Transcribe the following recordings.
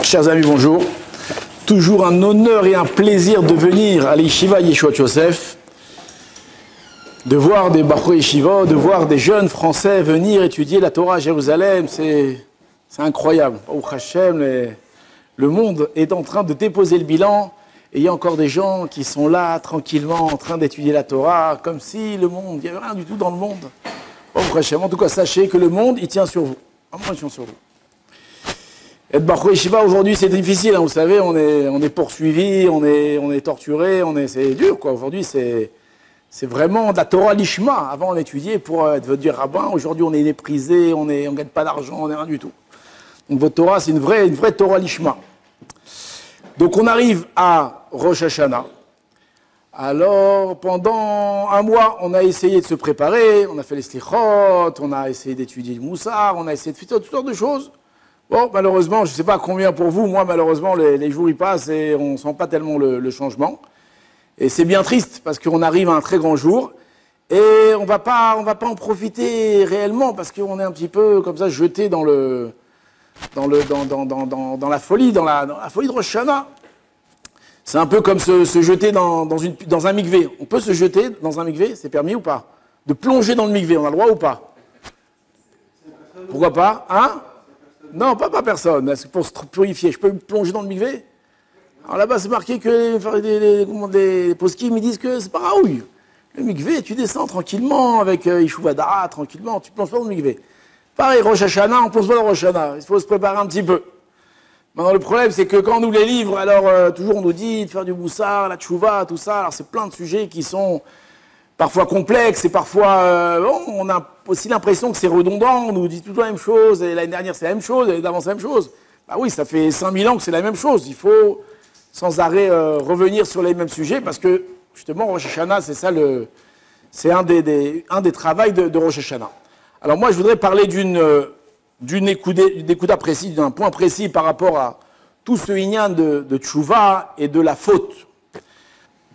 Chers amis, bonjour. Toujours un honneur et un plaisir de venir à l'Yeshiva Yeshuat Yosef, de voir des Bachur Yeshiva, de voir des jeunes Français venir étudier la Torah à Jérusalem. C'est incroyable. Baruch Hashem, le monde est en train de déposer le bilan et il y a encore des gens qui sont là tranquillement en train d'étudier la Torah, comme si le monde, il n'y avait rien du tout dans le monde. Baruch Hashem. En tout cas, sachez que le monde, il tient sur vous. Vraiment, il tient sur vous. Être Bachur Yeshiva aujourd'hui, c'est difficile, hein, vous savez, on est poursuivi, on est torturé, c'est dur, quoi. Aujourd'hui, c'est vraiment de la Torah Lishma. Avant, on étudiait pour être devenu rabbin. Aujourd'hui, on est méprisé, on ne gagne pas d'argent, on n'est rien du tout. Donc, votre Torah, c'est une vraie Torah Lishma. Donc, on arrive à Rosh Hashanah. Alors, pendant un mois, on a essayé de se préparer, on a fait les slichot, on a essayé d'étudier le moussar, on a essayé de faire toutes sortes de choses. Bon, malheureusement, je ne sais pas combien pour vous, moi, malheureusement, les jours y passent et on ne sent pas tellement le changement. Et c'est bien triste, parce qu'on arrive à un très grand jour, et on va pas en profiter réellement, parce qu'on est un petit peu, comme ça, jeté dans la folie, dans la folie de Rosh Hashanah. C'est un peu comme se jeter dans un mikvé. On peut se jeter dans un mikvé, c'est permis ou pas? De plonger dans le mikvé, on a le droit ou pas? Pourquoi pas? Hein? Non, pas personne, c'est pour se purifier. Je peux me plonger dans le mikvé? Alors là-bas, c'est marqué que les poskim, ils disent que c'est pas raouille. Le mikvé, tu descends tranquillement avec Yeshuvada, tranquillement, tu plonges pas dans le mikvé. Pareil, Rosh Hashanah, on plonge pas dans Rosh Hashanah. Il faut se préparer un petit peu. Maintenant, le problème, c'est que quand on ouvre les livres, alors toujours on nous dit de faire du moussar, la tchouva, tout ça. Alors c'est plein de sujets qui sont parfois complexes et parfois, on a aussi l'impression que c'est redondant. On nous dit toujours la même chose. Et l'année dernière, c'est la même chose. L'année d'avant, c'est la même chose. Bah oui, ça fait 5000 ans que c'est la même chose. Il faut sans arrêt revenir sur les mêmes sujets parce que, justement, Rosh Hashanah, c'est ça c'est un des travaux de Rosh Hashanah. Alors moi, je voudrais parler d'une écouda précise, d'un point précis par rapport à tout ce inyan de tchouva et de la faute.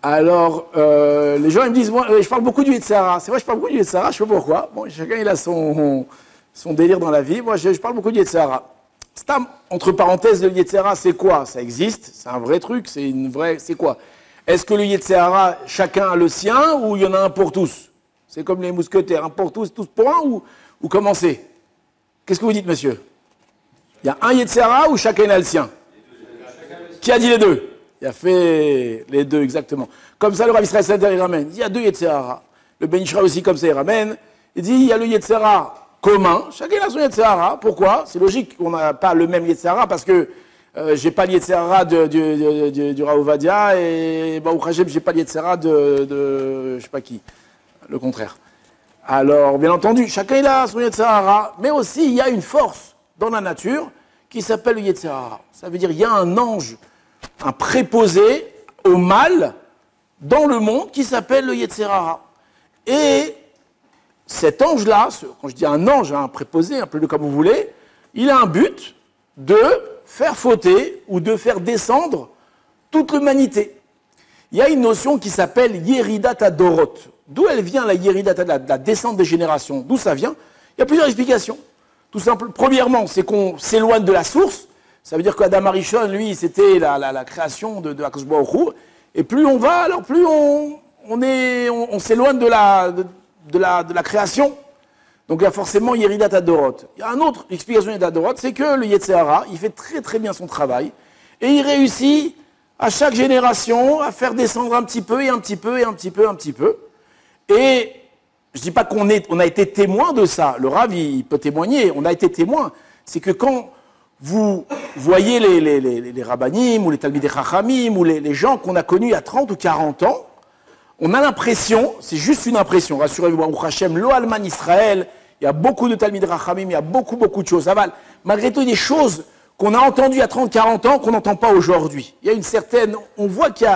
Alors, les gens ils me disent, moi, je parle beaucoup du Yetzer Hara. C'est vrai, je parle beaucoup du Yetzer Hara, je sais pas pourquoi. Bon, chacun il a son délire dans la vie. Moi, je parle beaucoup du Yetzer Hara. Entre parenthèses, le Yetzer Hara, c'est quoi? Ça existe, c'est un vrai truc, c'est quoi? Est-ce que le Yetzer Hara, chacun a le sien ou il y en a un pour tous? C'est comme les mousquetaires, un pour tous pour un ou comment c'est? Qu'est-ce que vous dites, monsieur? Il y a un Yetzer Hara ou chacun a le sien? Qui a dit les deux? Il a fait les deux, exactement. Comme ça, le Rav Israël Sender, il ramène. Il y a deux Yetzer Hara. Le Ben Ishra aussi, comme ça, il ramène. Il dit, il y a le Yetzer Hara commun. Chacun a son Yetzer Hara. Pourquoi? C'est logique qu'on n'a pas le même Yetzer Hara parce que j'ai pas le Yetzer Hara du Rav Ovadia et Baruch Hashem, j'ai pas le Yetzer Hara de je sais pas qui. Le contraire. Alors, bien entendu, chacun il a son Yetzer Hara, mais aussi il y a une force dans la nature qui s'appelle le Yetzer Hara. Ça veut dire il y a un ange, un préposé au mal dans le monde qui s'appelle le Yetzer Hara. Et cet ange-là, quand je dis un ange, un préposé, appelez-le comme vous voulez, il a un but de faire fauter ou de faire descendre toute l'humanité. Il y a une notion qui s'appelle Yeridat Adorot. D'où elle vient la Yeridat, la descente des générations? D'où ça vient? Il y a plusieurs explications. Tout simple. Premièrement, c'est qu'on s'éloigne de la source. Ça veut dire qu'Adam Arishon, lui, c'était la création de Akadosh Baruch Hu. Et plus on va, alors plus on s'éloigne de la création. Donc il y a forcément Yeridat Adorot. Il y a une autre explication Yeridat Adorot, c'est que le Yetzer Hara, il fait très très bien son travail. Et il réussit à chaque génération à faire descendre un petit peu et un petit peu et un petit peu, un petit peu. Et je ne dis pas qu'on a été témoin de ça. Le Rav, il peut témoigner. On a été témoin. C'est que quand vous voyez les rabbanim ou les talmidei chachamim ou les gens qu'on a connus il y a 30 ou 40 ans, on a l'impression, c'est juste une impression, rassurez-vous, Baruch Hashem, lo alman Israël, il y a beaucoup de talmidei chachamim, il y a beaucoup de choses. Malgré tout, il y a des choses qu'on a entendues il y a 30-40 ans qu'on n'entend pas aujourd'hui. Il y a une certaine, on voit qu'il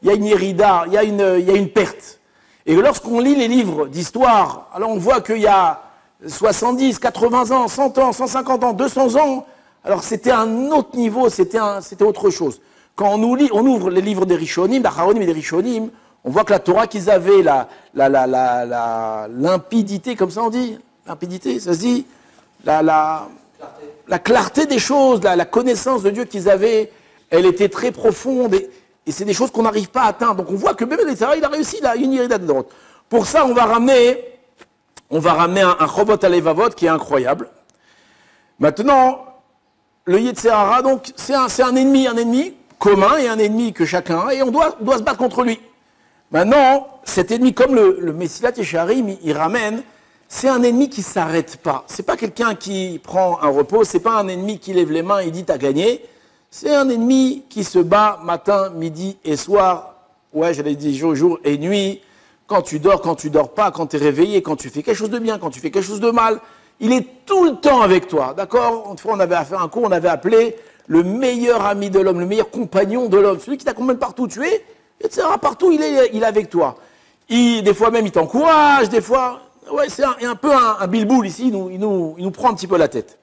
y a une hérida, il y a une perte. Et lorsqu'on lit les livres d'histoire, alors on voit qu'il y a 70, 80 ans, 100 ans, 150 ans, 200 ans, alors c'était un autre niveau, c'était autre chose. Quand on ouvre les livres des Rishonim, d'Acharonim et des Rishonim, on voit que la Torah qu'ils avaient, la limpidité, comme ça on dit, limpidité, ça se dit, la la clarté des choses, la connaissance de Dieu qu'ils avaient, elle était très profonde. Et c'est des choses qu'on n'arrive pas à atteindre. Donc on voit que même Yetzirah, il a réussi, il a une irida de droite. Pour ça, on va ramener un Chovot Alevavot qui est incroyable. Maintenant, le Yetzirah, donc, c'est un ennemi commun et un ennemi que chacun a, et on doit se battre contre lui. Maintenant, cet ennemi, comme le Messilat Yesharim, il ramène, c'est un ennemi qui ne s'arrête pas. C'est pas quelqu'un qui prend un repos, c'est pas un ennemi qui lève les mains et dit t'as gagné. C'est un ennemi qui se bat matin, midi et soir. Ouais, j'allais dire jour et nuit. Quand tu dors pas, quand tu es réveillé, quand tu fais quelque chose de bien, quand tu fais quelque chose de mal. Il est tout le temps avec toi, d'accord? Une fois, on avait fait un cours, on avait appelé le meilleur ami de l'homme, le meilleur compagnon de l'homme, celui qui t'accompagne partout où tu es, etc. Partout, il est avec toi. Des fois même, il t'encourage, des fois... Ouais, c'est un peu un bilboul ici, il nous prend un petit peu la tête.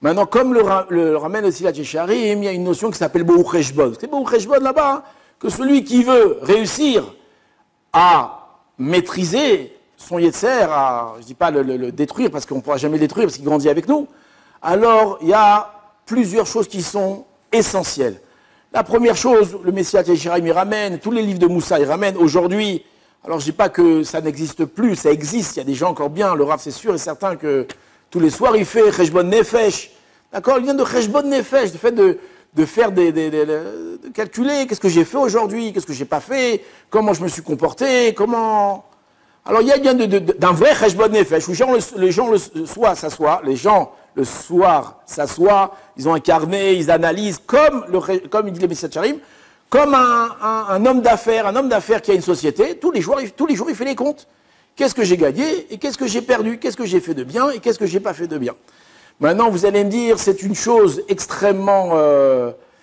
Maintenant, comme le ramène aussi la Yesharim, il y a une notion qui s'appelle Bohu Cheshbon. C'est Bohu Cheshbon là-bas, hein, que celui qui veut réussir à maîtriser son Yetzer, je ne dis pas le détruire, parce qu'on ne pourra jamais le détruire, parce qu'il grandit avec nous, alors il y a plusieurs choses qui sont essentielles. La première chose, le Messilat Yesharim, il ramène, tous les livres de Moussa, il ramène aujourd'hui. Alors, je ne dis pas que ça n'existe plus, ça existe, il y a des gens encore bien, le Rav, c'est sûr et certain que tous les soirs, il fait Cheshbon Nefesh. D'accord? Il vient de Cheshbon Nefesh, le fait de faire de calculer qu'est-ce que j'ai fait aujourd'hui, qu'est-ce que j'ai pas fait, comment je me suis comporté, comment... Alors, il y a bien d'un vrai Cheshbon Nefesh, où les gens le soir s'assoient, ils ont un carnet, ils analysent, comme il dit le Messilat Yesharim, comme un homme d'affaires qui a une société, tous les jours, il fait les comptes. Qu'est-ce que j'ai gagné et qu'est-ce que j'ai perdu? Qu'est-ce que j'ai fait de bien et qu'est-ce que j'ai pas fait de bien? Maintenant, vous allez me dire, c'est une chose extrêmement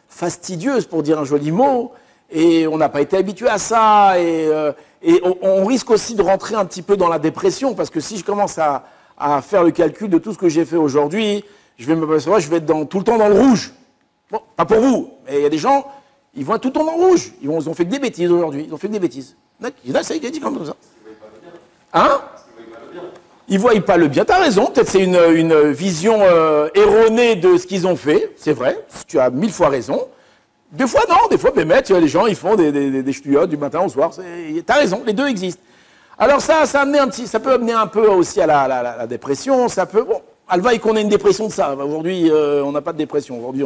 fastidieuse, pour dire un joli mot, et on n'a pas été habitué à ça, et on risque aussi de rentrer un petit peu dans la dépression, parce que si je commence à faire le calcul de tout ce que j'ai fait aujourd'hui, je vais être tout le temps dans le rouge. Bon, pas pour vous, mais il y a des gens... Ils vont tout le temps dans le rouge. Ils ont fait que des bêtises aujourd'hui. Ils ont fait que des bêtises. Il y en a, ça a dit comme ça. Hein? Ils ne voient pas le bien. Tu as raison. Peut-être c'est une vision erronée de ce qu'ils ont fait. C'est vrai. Tu as 1000 fois raison. Des fois, non. Des fois, les gens, ils font des ch'touillottes du matin au soir. Tu as raison. Les deux existent. Alors ça peut amener un peu aussi à la dépression. Ça peut... Bon, alvaï qu'on ait une dépression de ça. Aujourd'hui, on n'a pas de dépression. Aujourd'hui,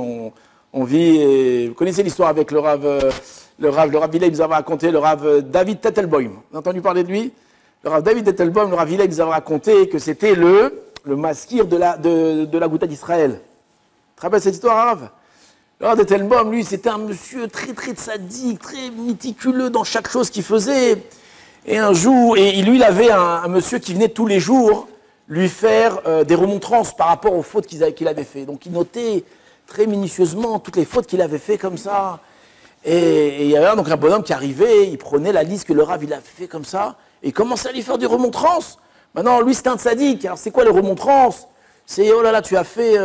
on vit, et vous connaissez l'histoire avec le Rav Villay nous avait raconté, le Rav David Tettelbaum. Vous avez entendu parler de lui? Le Rav David Tettelbaum, le Rav Villay nous avait raconté que c'était le maskir de la Gouta d'Israël. Tu te rappelles cette histoire, Rav? Le Rav Tettelbaum, lui, c'était un monsieur très, très sadique, très méticuleux dans chaque chose qu'il faisait. Et un jour, lui, il avait un monsieur qui venait tous les jours lui faire des remontrances par rapport aux fautes qu'il avait fait. Donc, il notait très minutieusement toutes les fautes qu'il avait fait comme ça. Et il y avait donc un bonhomme qui arrivait, il prenait la liste que le Rav il a fait comme ça, et il commençait à lui faire des remontrances. Maintenant, lui, c'est un sadique. Alors, c'est quoi les remontrances? C'est, oh là là, tu as fait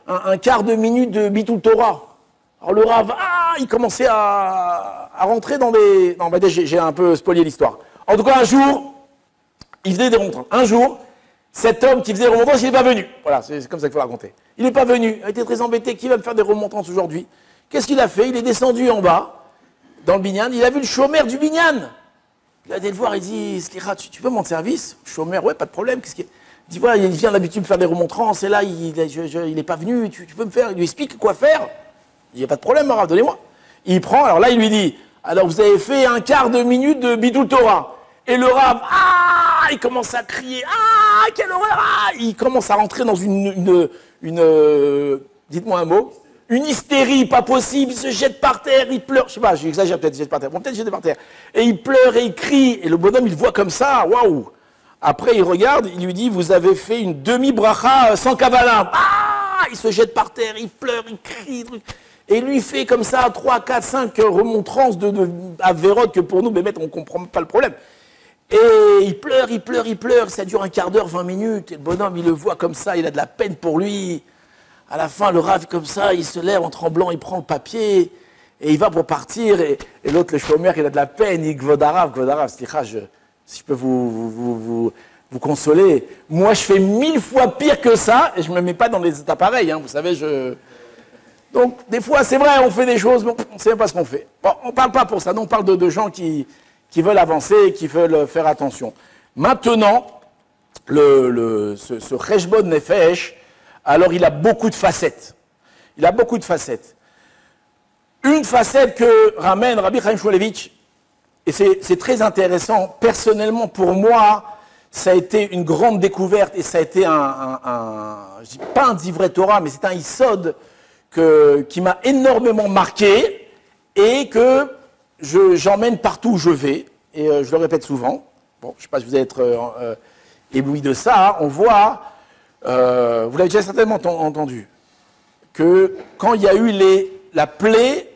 un quart de minute de Bitul Torah. Alors, le Rav, il commençait à rentrer dans des... Non, j'ai un peu spolié l'histoire. En tout cas, un jour, il faisait des remontrances. Un jour, cet homme qui faisait des remontrances, il n'est pas venu. Voilà, c'est comme ça qu'il faut raconter. Il n'est pas venu, il a été très embêté. Qui va me faire des remontrances aujourd'hui? Qu'est-ce qu'il a fait? Il est descendu en bas, dans le binyan. Il a vu le chômeur du binyan. Il a été le voir, il dit, Slicha, tu peux me rendre service? Chômeur, ouais, pas de problème. Il dit, voilà, il vient d'habitude me faire des remontrances, et là, il n'est pas venu, tu peux me faire? Il lui explique quoi faire. Il n'y a pas de problème, Rav, donnez-moi. Il prend, alors là, il lui dit, alors vous avez fait un quart de minute de Bitul Torah. Et le Rav, il commence à crier, quelle horreur, il commence à rentrer dans une dites-moi un mot, une hystérie pas possible, il se jette par terre, il pleure, je sais pas, j'exagère peut-être, il se jette par terre, bon, peut-être il se jette par terre, et il pleure et il crie, et le bonhomme il voit comme ça, waouh. Après il regarde, il lui dit, vous avez fait une demi-bracha sans kavala, il se jette par terre, il pleure, il crie, et lui fait comme ça 3, 4, 5 remontrances de Averot que pour nous, on ne comprend pas le problème. Et il pleure, ça dure un quart d'heure, 20 minutes, et le bonhomme, il le voit comme ça, il a de la peine pour lui. À la fin, le Rav, comme ça, il se lève en tremblant, il prend le papier, et il va pour partir, et l'autre, le chômeur, il a de la peine, il Gvodarav, slicha, si je peux vous vous consoler. Moi, je fais 1000 fois pire que ça, et je ne me mets pas dans les états pareils, hein, vous savez, Donc, des fois, c'est vrai, on fait des choses, mais on ne sait même pas ce qu'on fait. Bon, on ne parle pas pour ça, non, on parle de gens qui veulent avancer et qui veulent faire attention. Maintenant, ce Cheshbon Nefesh, alors il a beaucoup de facettes. Il a beaucoup de facettes. Une facette que ramène Rabbi Chaim Shmulevitch, et c'est très intéressant, personnellement pour moi, ça a été une grande découverte et ça a été je dis pas un divrei Torah, mais c'est un Yisod qui m'a énormément marqué et que j'emmène partout où je vais, et je le répète souvent. Bon, je ne sais pas si vous allez être ébloui de ça, hein. On voit, vous l'avez déjà certainement entendu, que quand il y a eu la plaie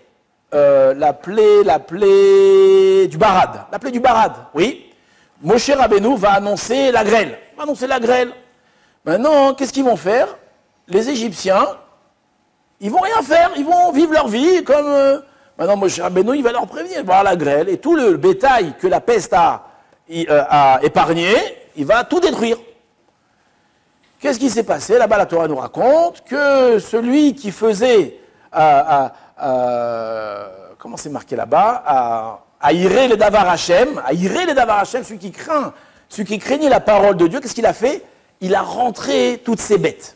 du Barad, oui, Moshe Rabbeinu va annoncer la grêle. Maintenant, qu'est-ce qu'ils vont faire? Les Égyptiens, ils vont rien faire, ils vont vivre leur vie comme... maintenant, Moshe Rabbeinu, il va leur prévenir, il va avoir la grêle, et tout le bétail que la peste a épargné, il va tout détruire. Qu'est-ce qui s'est passé? Là-bas, la Torah nous raconte que celui qui faisait... comment c'est marqué là-bas? À irer le Davar Hashem, celui qui craignait la parole de Dieu, qu'est-ce qu'il a fait? Il a rentré toutes ses bêtes.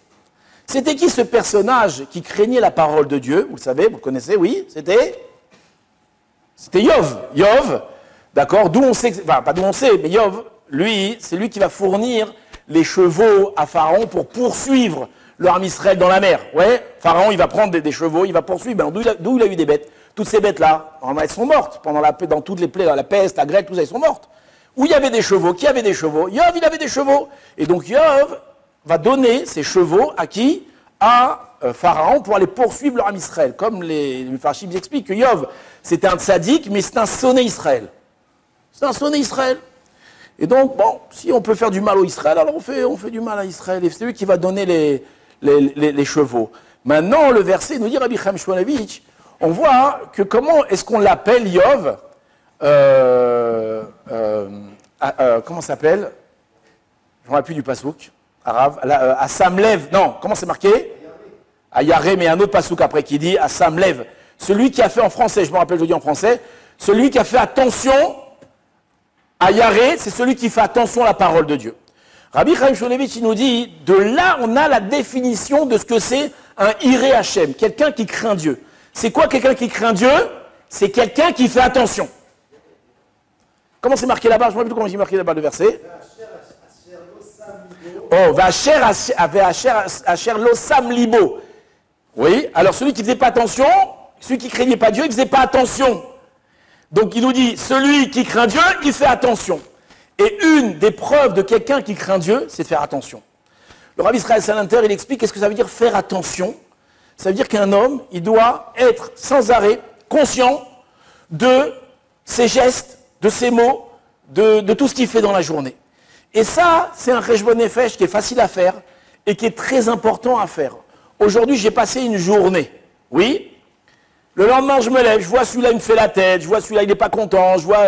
C'était qui ce personnage qui craignait la parole de Dieu? Vous le savez, vous le connaissez, oui? C'était Yov. Yov, d'accord? D'où on sait, enfin pas d'où on sait, mais Yov, lui, c'est lui qui va fournir les chevaux à Pharaon pour poursuivre le Ham Israël dans la mer. Ouais, Pharaon, il va prendre des chevaux, il va poursuivre. Ben, d'où il a eu des bêtes? Toutes ces bêtes-là, elles sont mortes. Dans toutes les plaies, la peste, la grêle, tout ça, elles sont mortes. Où il y avait des chevaux? Qui avait des chevaux? Yov, il avait des chevaux. Et donc Yov va donner ses chevaux à qui? À Pharaon pour aller poursuivre le Ham Israël. Comme les Mefarshim expliquent que Yov, c'était un tzaddik, mais c'est un sonné Israël. C'est un sonné Israël. Et donc, bon, si on peut faire du mal au Israël, alors on fait du mal à Israël. Et c'est lui qui va donner les chevaux. Maintenant, le verset nous dit, Rabbi Chaim Shmulevitch, on voit que comment est-ce qu'on l'appelle Yov, comment ça s'appelle? Je ne me rappelle plus du pasouk, arabe, à Samlev, non, comment c'est marqué? À Yaré, mais un autre pasouk après qui dit à Samlev. Celui qui a fait en français, je me rappelle, je dis en français, celui qui a fait attention à Yaré, c'est celui qui fait attention à la parole de Dieu. Rabbi Chaim Shmulevitch, il nous dit, de là, on a la définition de ce que c'est un Iré Hashem, quelqu'un qui craint Dieu. C'est quoi quelqu'un qui craint Dieu? C'est quelqu'un qui fait attention. Comment c'est marqué là-bas? Je ne me rappelle plus comment c'est marqué là-bas le verset. Oh, Vacher Asher lo sam libo. Oui, alors celui qui ne faisait pas attention, celui qui ne craignait pas Dieu, il ne faisait pas attention. Donc il nous dit, celui qui craint Dieu, il fait attention. Et une des preuves de quelqu'un qui craint Dieu, c'est de faire attention. Le Rav Israël Salanter, il explique qu'est-ce que ça veut dire faire attention. Ça veut dire qu'un homme, il doit être sans arrêt conscient de ses gestes, de ses mots, de tout ce qu'il fait dans la journée. Et ça, c'est un Cheshbon Nefesh qui est facile à faire et qui est très important à faire. Aujourd'hui, j'ai passé une journée. Oui. Le lendemain, je me lève, je vois celui-là, il me fait la tête, je vois celui-là, il n'est pas content, je vois...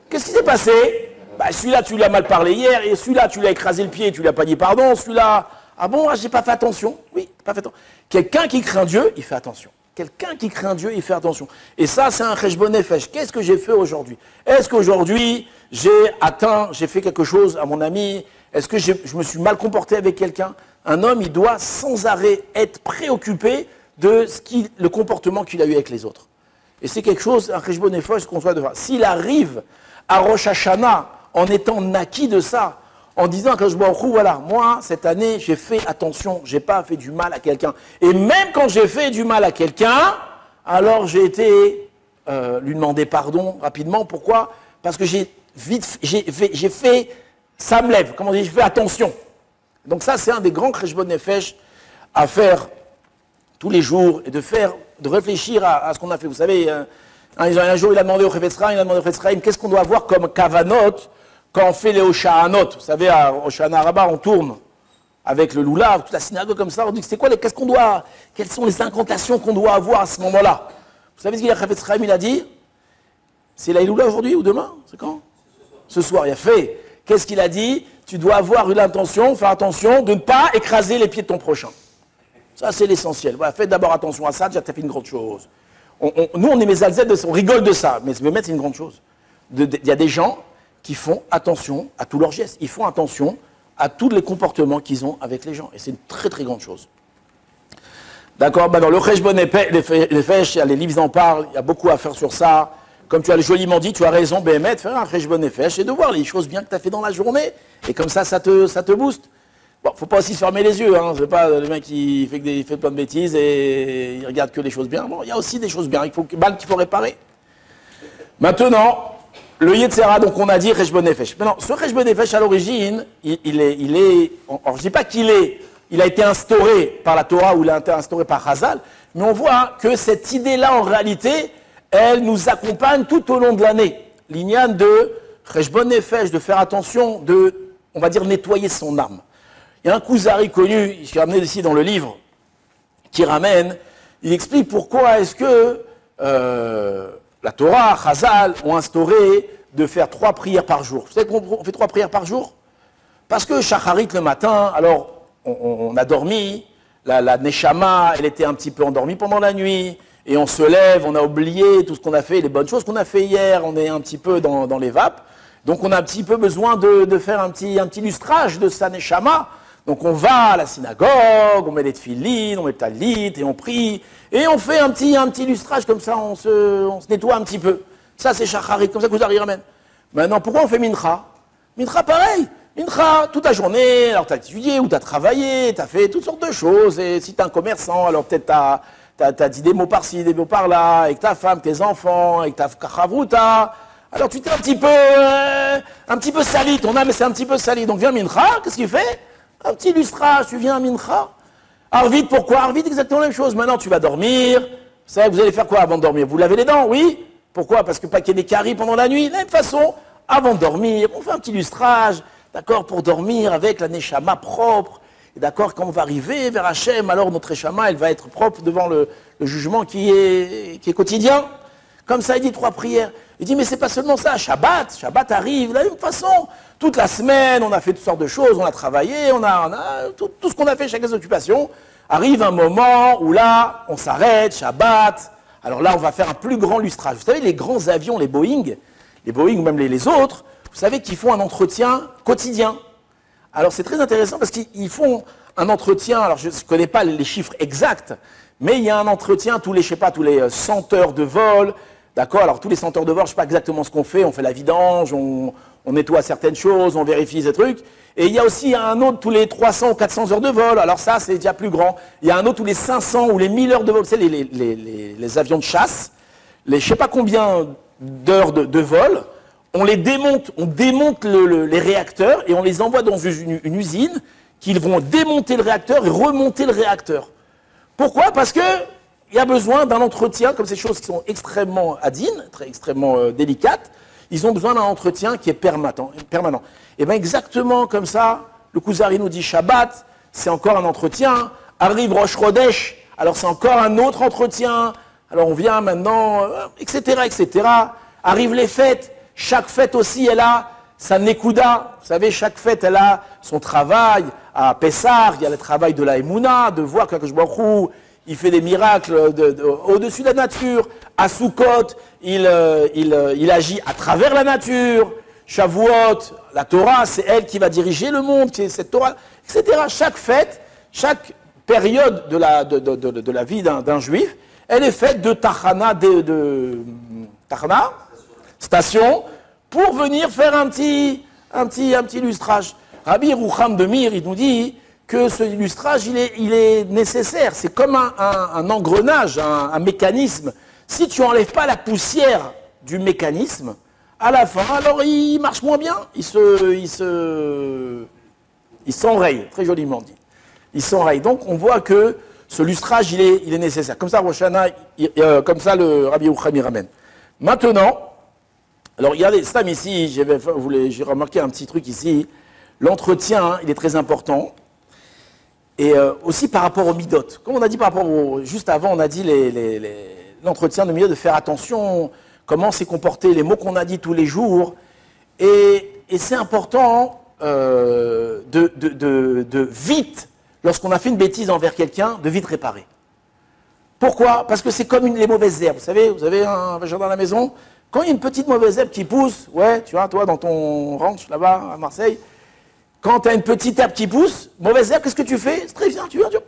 Qu'est-ce qui s'est passé? Bah, celui-là, tu lui as mal parlé hier, et celui-là, tu lui as écrasé le pied, tu lui as pas dit pardon, celui-là... Ah bon, j'ai pas fait attention. Oui, pas fait attention. Quelqu'un qui craint Dieu, il fait attention. Quelqu'un qui craint Dieu, il fait attention. Et ça, c'est un Cheshbon Nefesh. Qu'est-ce que j'ai fait aujourd'hui? Est-ce qu'aujourd'hui, j'ai fait quelque chose à mon ami? Est-ce que je me suis mal comporté avec quelqu'un? Un homme, il doit sans arrêt être préoccupé de le comportement qu'il a eu avec les autres. Et c'est quelque chose, un Cheshbon Nefesh qu'on doit devoir. S'il arrive à Rosh Hashanah en étant naquis de ça, en disant que voilà, moi, cette année, j'ai fait attention, j'ai pas fait du mal à quelqu'un. Et même quand j'ai fait du mal à quelqu'un, alors j'ai été lui demander pardon rapidement. Pourquoi? Parce que j'ai fait, ça me lève, comment on dit, j'ai fait attention. Donc ça, c'est un des grands Cheshbon Nefesh à faire tous les jours et de réfléchir à ce qu'on a fait. Vous savez, un jour, il a demandé au Chafetz Chaim, qu'est-ce qu'on doit avoir comme kavanot quand on fait les Hoshanot? Vous savez, à Hoshana Rabbah, on tourne avec le loulav, toute la synagogue comme ça, on dit c'est quoi, qu'est-ce qu'on doit, quelles sont les incantations qu'on doit avoir à ce moment-là? Vous savez ce qu'il y a, Chafetz Chaim, il a dit? C'est la Iloula aujourd'hui ou demain? C'est quand? Ce soir, il a fait. Qu'est-ce qu'il a dit? tu dois avoir eu l'intention, faire attention de ne pas écraser les pieds de ton prochain. Ça, c'est l'essentiel. Voilà, faites d'abord attention à ça, déjà, tu as fait une grande chose. Nous, on est mes alzèdes, on rigole de ça, mais me mettre, c'est une grande chose. Il y a des gens qui font attention à tous leurs gestes. Ils font attention à tous les comportements qu'ils ont avec les gens. Et c'est une très, très grande chose. D'accord, dans le Cheshbon Nefesh, les livres en parlent, il y a beaucoup à faire sur ça. Comme tu as joliment dit, tu as raison, Béhémet, faire un Cheshbon Nefesh et de voir les choses bien que tu as fait dans la journée. Et comme ça te booste. Bon, faut pas aussi se fermer les yeux, hein. C'est pas le mec qui fait plein de bêtises et il regarde que les choses bien. Bon, il y a aussi des choses bien, qu'il faut réparer. Maintenant, le Yetzera, donc on a dit Cheshbon Nefesh. Maintenant, ce Cheshbon Nefesh, à l'origine, il est, alors je dis pas il a été instauré par la Torah ou il a été instauré par Chazal, mais on voit que cette idée-là, en réalité, elle nous accompagne tout au long de l'année. L'ignan de Cheshbon Nefesh, de faire attention, on va dire, nettoyer son âme. Il y a un Kuzari connu, qui est ramené ici dans le livre, qui ramène, il explique pourquoi est-ce que la Torah, Chazal, ont instauré de faire 3 prières par jour. Vous savez qu'on fait 3 prières par jour? Parce que Shacharit le matin, alors on a dormi, la Neshama, elle était un petit peu endormie pendant la nuit, et on se lève, on a oublié tout ce qu'on a fait, les bonnes choses qu'on a fait hier, on est un petit peu dans les vapes, donc on a un petit peu besoin de faire un petit lustrage de sa Neshama. Donc on va à la synagogue, on met les tefilines, on met le talit, et on prie, et on fait un petit lustrage comme ça, on se nettoie un petit peu. Ça c'est Shacharit, comme ça que vous arrivez ramène. Maintenant, pourquoi on fait Mincha? Mincha pareil. Mincha, toute la journée, alors tu as étudié ou tu as travaillé, tu as fait toutes sortes de choses, et si tu es un commerçant, alors peut-être tu as dit des mots par-ci, des mots par-là, avec ta femme, tes enfants, avec ta kachavruta, alors tu t'es un petit peu sali, ton âme c'est un petit peu sali, donc viens Mincha, qu'est-ce qu'il fait? Un petit lustrage, tu viens à Mincha. Arvit, pourquoi? Arvit, exactement la même chose. Maintenant, tu vas dormir. Vous savez, vous allez faire quoi avant de dormir? Vous lavez les dents, oui? Pourquoi? Parce que pas qu'il y ait des caries pendant la nuit. De la même façon, avant de dormir, on fait un petit lustrage, d'accord, pour dormir avec la Neshama propre. Et d'accord, quand on va arriver vers Hachem, alors notre Neshama, elle va être propre devant le jugement qui est quotidien. Comme ça, il dit 3 prières. Il dit, mais c'est pas seulement ça, Shabbat arrive, de la même façon. Toute la semaine, on a fait toutes sortes de choses, on a travaillé, on a tout ce qu'on a fait, chacun ses occupations. Arrive un moment où là, on s'arrête, Shabbat. Alors là, on va faire un plus grand lustrage. Vous savez, les grands avions, les Boeing ou même les autres, vous savez qu'ils font un entretien quotidien. Alors c'est très intéressant parce qu'ils font un entretien, alors je ne connais pas les chiffres exacts, mais il y a un entretien tous les 100 heures de vol. D'accord, alors tous les 100 heures de vol, je ne sais pas exactement ce qu'on fait la vidange, on nettoie certaines choses, on vérifie ces trucs. Et il y a aussi un autre tous les 300 ou 400 heures de vol, alors ça c'est déjà plus grand. Il y a un autre tous les 500 ou les 1000 heures de vol, c'est les avions de chasse, je ne sais pas combien d'heures de vol, on les démonte, les réacteurs et on les envoie dans une usine qui vont démonter le réacteur et remonter le réacteur. Pourquoi? Parce que il y a besoin d'un entretien, comme ces choses qui sont extrêmement adines, extrêmement délicates, ils ont besoin d'un entretien qui est permanent. Et bien exactement comme ça, le Kuzari nous dit Shabbat, c'est encore un entretien. Arrive Rosh Chodesh, alors c'est encore un autre entretien. Alors on vient maintenant, etc., etc. Arrivent les fêtes, chaque fête aussi, elle a sa Nekuda. Vous savez, chaque fête, elle a son travail. À Pessah, il y a le travail de la Emouna, de voir qu'Akadosh Baruch Hu, il fait des miracles au-dessus de la nature. À Sukkot, il agit à travers la nature. Shavuot, la Torah, c'est elle qui va diriger le monde, qui est cette Torah, etc. Chaque fête, chaque période de la vie d'un juif, elle est faite de tachana, station, pour venir faire un petit lustrage. Rabbi Yerucham de Mir, il nous dit que ce lustrage, il est nécessaire. C'est comme un engrenage, un mécanisme. Si tu n'enlèves pas la poussière du mécanisme, à la fin, alors il marche moins bien. Il s'enraye, très joliment dit. Il s'enraye. Donc on voit que ce lustrage, il est nécessaire. Comme ça, Rosh Hashanah, comme ça, le Rabbi Yerucham, il ramène. Maintenant, alors il y a des stam ici, j'ai remarqué un petit truc ici. L'entretien, il est très important. Et aussi par rapport aux midot. Comme on a dit par rapport juste avant, on a dit l'entretien de midot, de faire attention, comment s'est comporté, les mots qu'on a dit tous les jours. Et c'est important de vite, lorsqu'on a fait une bêtise envers quelqu'un, de vite réparer. Pourquoi? Parce que c'est comme les mauvaises herbes. Vous avez un jardin à la maison, quand il y a une petite mauvaise herbe qui pousse, ouais, tu vois, toi, dans ton ranch, là-bas, à Marseille, quand tu as une petite herbe qui pousse, mauvaise herbe, qu'est-ce que tu fais? C'est très bien,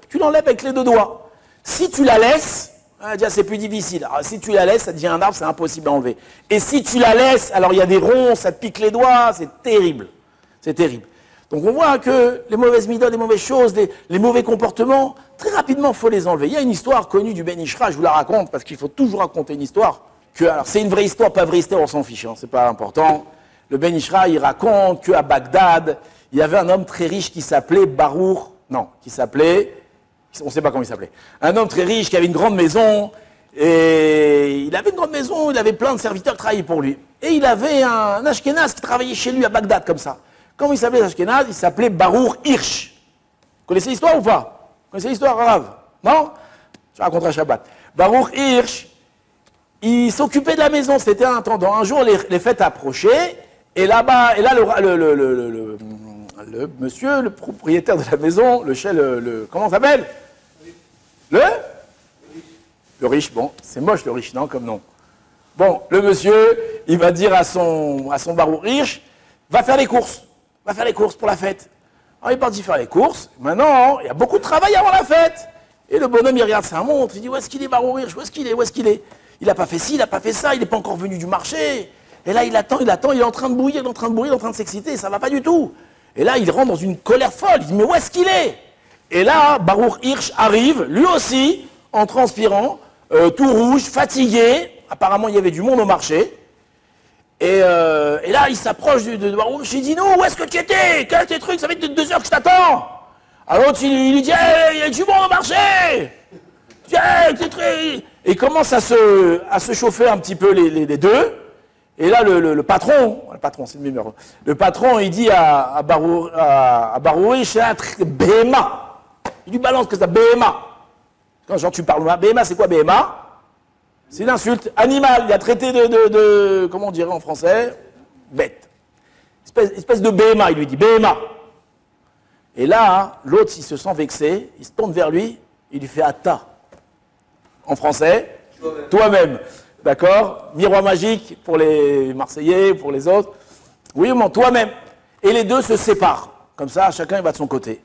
tu l'enlèves avec les deux doigts. Si tu la laisses, déjà c'est plus difficile. Alors, si tu la laisses, ça devient un arbre, c'est impossible à enlever. Et si tu la laisses, alors il y a des ronds, ça te pique les doigts, c'est terrible. C'est terrible. Donc on voit que les mauvaises midotes, les mauvaises choses, les mauvais comportements, très rapidement, il faut les enlever. Il y a une histoire connue du Ben Ishra, je vous la raconte, parce qu'il faut toujours raconter une histoire. Alors c'est une vraie histoire, pas vraie histoire, on s'en fiche, hein, c'est pas important. Le Ben Ishra, il raconte qu'à Bagdad, il y avait un homme très riche qui s'appelait Barour, on ne sait pas comment il s'appelait. Un homme très riche qui avait une grande maison, et il avait une grande maison, il avait plein de serviteurs qui travaillaient pour lui. Et il avait un Ashkénaze qui travaillait chez lui à Bagdad, comme ça. Comment il s'appelait l'Ashkénaze? Il s'appelait Barour Hirsch. Vous connaissez l'histoire ou pas? Vous connaissez l'histoire arabe? Non? Je raconte à Shabbat. Barour Hirsch, il s'occupait de la maison, c'était un intendant. Un jour, les fêtes approchaient, et là-bas, le monsieur, le propriétaire de la maison, comment ça s'appelle? Le riche, bon, c'est moche le riche, non, comme nom. Bon, le monsieur, il va dire à son Barour Hirsch, va faire les courses pour la fête. Alors il est parti faire les courses, maintenant, il y a beaucoup de travail avant la fête. Et le bonhomme, il regarde sa montre, il dit, où est-ce qu'il est, Barour Hirsch, où est-ce qu'il est? Il n'a pas fait ci, il n'a pas fait ça, il n'est pas encore venu du marché. Et là, il attend, il est en train de bouillir, il est en train de s'exciter, ça ne va pas du tout. Et là, il rentre dans une colère folle, il dit, mais où est-ce qu'il est? Et là, Barour Hirsch arrive, lui aussi, en transpirant, tout rouge, fatigué. Apparemment, il y avait du monde au marché. Et là, il s'approche de Barour Hirsch, il dit, non, où est-ce que tu étais? Quel est tes trucs? Ça fait 2 heures que je t'attends. Alors l'autre, il lui dit, hey, il y a du monde au marché. Et il commence à se chauffer un petit peu les deux. Et là, le patron, c'est le numéro. Le patron, il dit à Barour Hirsch, Béma. Il lui balance que ça, Béma. Quand genre tu parles, Béma, c'est quoi Béma? C'est une insulte. Animal, il a traité comment on dirait en français? Bête. Espèce de Béma, il lui dit, Béma. Et là, l'autre, il se sent vexé, il se tourne vers lui, il lui fait Atta. En français, toi-même. D'accord? Miroir magique pour les Marseillais, pour les autres. Oui, mais toi-même. Et les deux se séparent. Comme ça, chacun il va de son côté.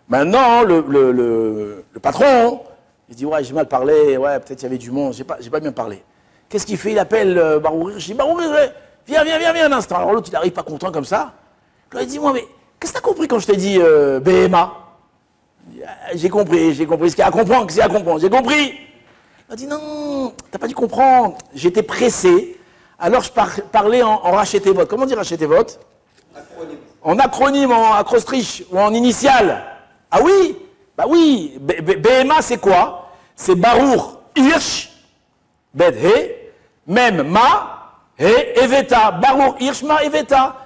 Maintenant, le patron, il dit, ouais, j'ai mal parlé, ouais, peut-être il y avait du monde, j'ai pas bien parlé. Qu'est-ce qu'il fait? Il appelle Barour Hirsch, il dit, Barour Hirsch, viens un instant. Alors l'autre, il arrive pas content comme ça. Il dit, moi, mais qu'est-ce que t'as compris quand je t'ai dit BMA? J'ai compris ce qu'il y a à comprendre, j'ai compris. Il a dit, non, t'as pas dû comprendre, j'étais pressé, alors je parlais en racheter vote. Comment dire racheter vote? Acronyme. En acronyme, en acrostrich, ou en initial. Ah oui? Bah oui, BMA c'est quoi? C'est Barour Hirsch, Bed He, Mem Ma, He, Eveta. Barour Hirsch, Ma, Eveta.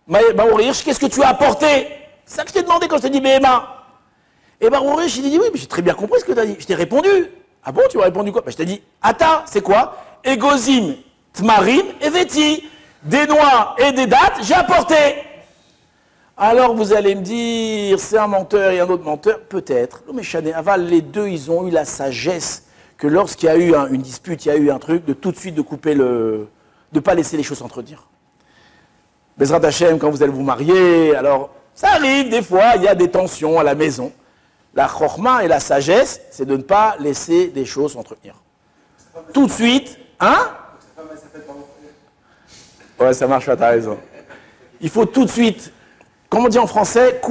Barour Hirsch, qu'est-ce que tu as apporté? C'est ça que je t'ai demandé quand je t'ai dit BMA. Et Barour Hirsch, il dit, oui, mais j'ai très bien compris ce que tu as dit. Je t'ai répondu. Ah bon, tu m'as répondu quoi? Je t'ai dit, Ata, c'est quoi? Egozim, Tmarim, Eveti. Des noix et des dattes, j'ai apporté. Alors vous allez me dire, c'est un menteur et un autre menteur? Peut-être. Mais Chané Aval, les deux, ils ont eu la sagesse que lorsqu'il y a eu une dispute, il y a eu un truc, de tout de suite de couper de ne pas laisser les choses s'entretenir. Bezrat Hashem, quand vous allez vous marier, alors ça arrive des fois, il y a des tensions à la maison. La chorma et la sagesse, c'est de ne pas laisser des choses s'entretenir. Tout de suite, hein? Ouais, ça marche pas, t'as raison. Il faut tout de suite, comme on dit en français,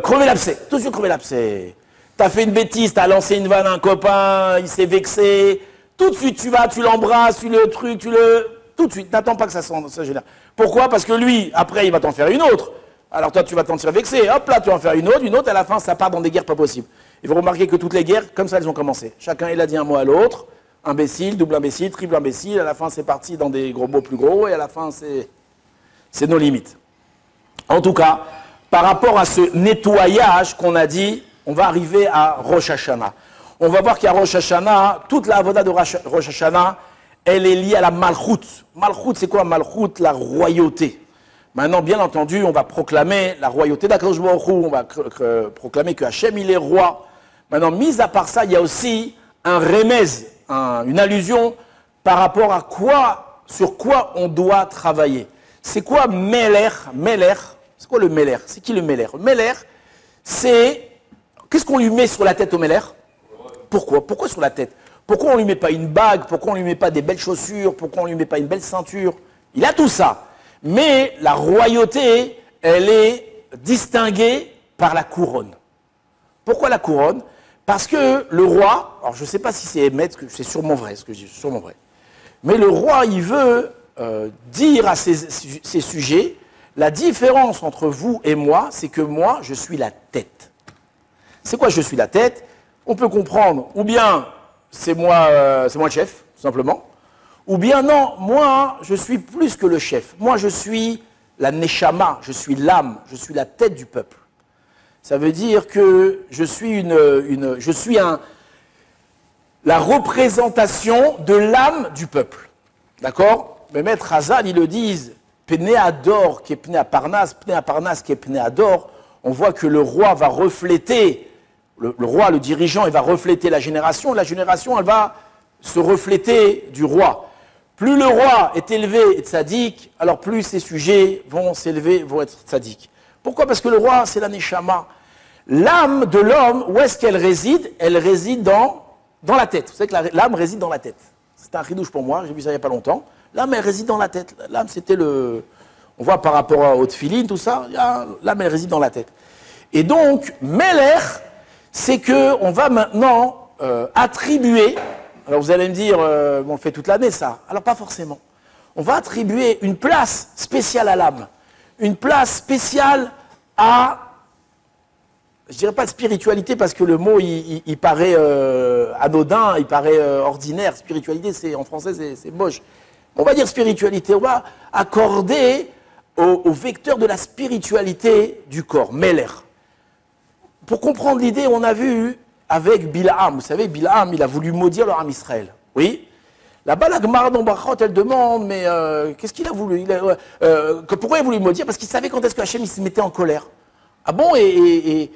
crever l'abcès. Tout de suite crever l'abcès. T'as fait une bêtise, t'as lancé une vanne à un copain, il s'est vexé. Tout de suite, tu vas, tu l'embrasses, tu le truc, tout de suite, n'attends pas que ça génère. Pourquoi? Parce que lui, après, il va t'en faire une autre. Alors toi, tu vas t'en tirer vexé. Hop là, tu vas en faire une autre, à la fin, ça part dans des guerres pas possibles. Et vous remarquez que toutes les guerres, comme ça, elles ont commencé. Chacun, il a dit un mot à l'autre. Imbécile, double imbécile, triple imbécile. À la fin, c'est parti dans des gros mots plus gros. Et à la fin, c'est nos limites. En tout cas, par rapport à ce nettoyage qu'on a dit, on va arriver à Rosh Hashanah. On va voir qu'à Rosh Hashanah, toute la avoda de Rosh Hashanah, elle est liée à la Malchut. Malchut, c'est quoi Malchut? La royauté. Maintenant, bien entendu, on va proclamer la royauté d'Akadosh Baruch Hu, on va proclamer que Hachem, il est roi. Maintenant, mis à part ça, il y a aussi un remez, une allusion par rapport à quoi, sur quoi on doit travailler. C'est quoi Meler? Meler, c'est quoi le Meler? C'est qui le Meler? Meler, c'est... Qu'est-ce qu'on lui met sur la tête au Meler? Pourquoi? Pourquoi sur la tête? Pourquoi on ne lui met pas une bague? Pourquoi on ne lui met pas des belles chaussures? Pourquoi on ne lui met pas une belle ceinture? Il a tout ça. Mais la royauté, elle est distinguée par la couronne. Pourquoi la couronne? Parce que le roi, alors je ne sais pas si c'est émettre, c'est sûrement vrai, ce que je dis, c'est sûrement vrai. Mais le roi, il veut dire à ses sujets, la différence entre vous et moi, c'est que moi, je suis la tête. C'est quoi je suis la tête? On peut comprendre, ou bien c'est moi le chef, tout simplement, ou bien non, moi, je suis plus que le chef. Moi, je suis la neshama, je suis l'âme, je suis la tête du peuple. Ça veut dire que je suis la représentation de l'âme du peuple. D'accord? Mais Maître Hazal, ils le disent, Pnei Ador qui est Pnei Parnas qui est Pnei Ador, on voit que le roi va refléter, le roi, le dirigeant, il va refléter la génération, elle va se refléter du roi. Plus le roi est élevé et tzaddik, alors plus ses sujets vont s'élever, vont être tzaddik. Pourquoi? Parce que le roi, c'est la neshama. L'âme de l'homme, où est-ce qu'elle réside? Elle réside dans la tête. Vous savez que l'âme réside dans la tête. C'est un chidouche pour moi, j'ai vu ça il n'y a pas longtemps. L'âme, elle réside dans la tête. L'âme, c'était le... On voit par rapport aux tefilines, tout ça, l'âme, elle réside dans la tête. Et donc, Meler, c'est qu'on va maintenant attribuer... Alors vous allez me dire, on le fait toute l'année ça. Alors pas forcément. On va attribuer une place spéciale à l'âme. Une place spéciale à... Je dirais pas de spiritualité parce que le mot il paraît anodin, il paraît ordinaire. Spiritualité, en français, c'est moche. On va dire spiritualité, on va accorder au vecteur de la spiritualité du corps, Meler. Pour comprendre l'idée, on a vu avec Bilham. Vous savez, Bilham, il a voulu maudire leur âme Israël. Oui. Là-bas, la Gemara dans Brachot, elle demande, mais qu'est-ce qu'il a voulu? Pourquoi il a voulu maudire? Parce qu'il savait quand est-ce que Hachem il se mettait en colère. Ah bon? Et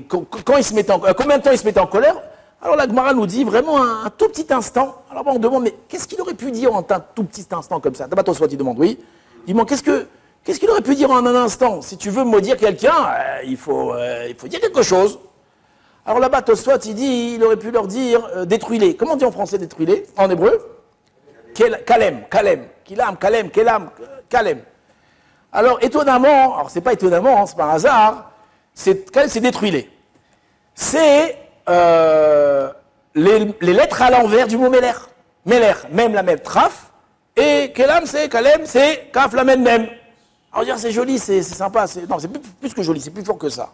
quand il se mettait combien de temps il se mettait en colère? Alors la Gemara nous dit vraiment un tout petit instant. Alors on demande, mais qu'est-ce qu'il aurait pu dire en un tout petit instant comme ça? D'abord, soit il demande, oui. Il demande, qu'est-ce qu'il aurait pu dire en un instant? Si tu veux maudire quelqu'un, il faut dire quelque chose. Alors là-bas, Tosfot, il dit, il aurait pu leur dire, détruis-les. Comment on dit en français détruis-les? En hébreu? Kalem. Kilam, Kalem, Kelam, Kalem. Alors étonnamment, alors c'est pas étonnamment, hein, c'est par hasard, c'est détruis-les. C'est les lettres à l'envers du mot Meler. Meler, même la même traf, et Kelam, c'est Kalem, c'est Kaf, la même. Alors dire c'est joli, c'est sympa, non, c'est plus que joli, c'est plus fort que ça.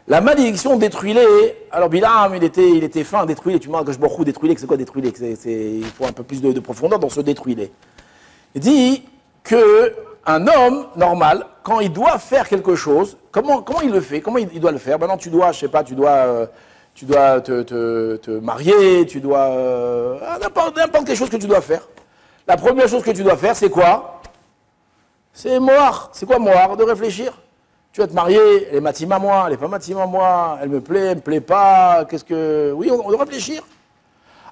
La malédiction détruis-les, alors Bilham, il était fin, détruis-les, tu vois, que je m'en détruis-les, c'est quoi détruis-les? Il faut un peu plus de profondeur dans ce détruis-les. Il dit qu'un homme normal, quand il doit faire quelque chose, comment il le fait? Comment il doit le faire? Maintenant, tu dois, je sais pas, tu dois te marier, tu dois... n'importe quelle chose que tu dois faire. La première chose que tu dois faire, c'est quoi? C'est moire. C'est quoi moire? De réfléchir. Tu vas te marier, elle est matime à moi, elle n'est pas matime à moi, elle me plaît pas, qu'est-ce que... Oui, on doit réfléchir.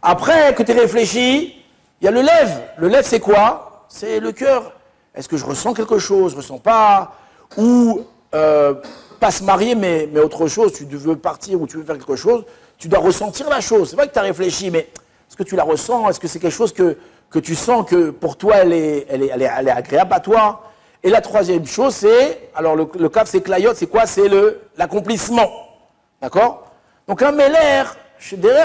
Après que tu aies réfléchi, il y a le lève. Le lève, c'est quoi? C'est le cœur. Est-ce que je ressens quelque chose, je ne ressens pas? Ou pas se marier, mais autre chose, tu veux partir ou tu veux faire quelque chose, tu dois ressentir la chose. C'est vrai que tu as réfléchi, mais est-ce que tu la ressens? Est-ce que c'est quelque chose que tu sens que pour toi, elle est agréable à toi? Et la troisième chose, c'est, alors le cap, c'est Klayot, c'est quoi? C'est l'accomplissement. D'accord? Donc un Meler,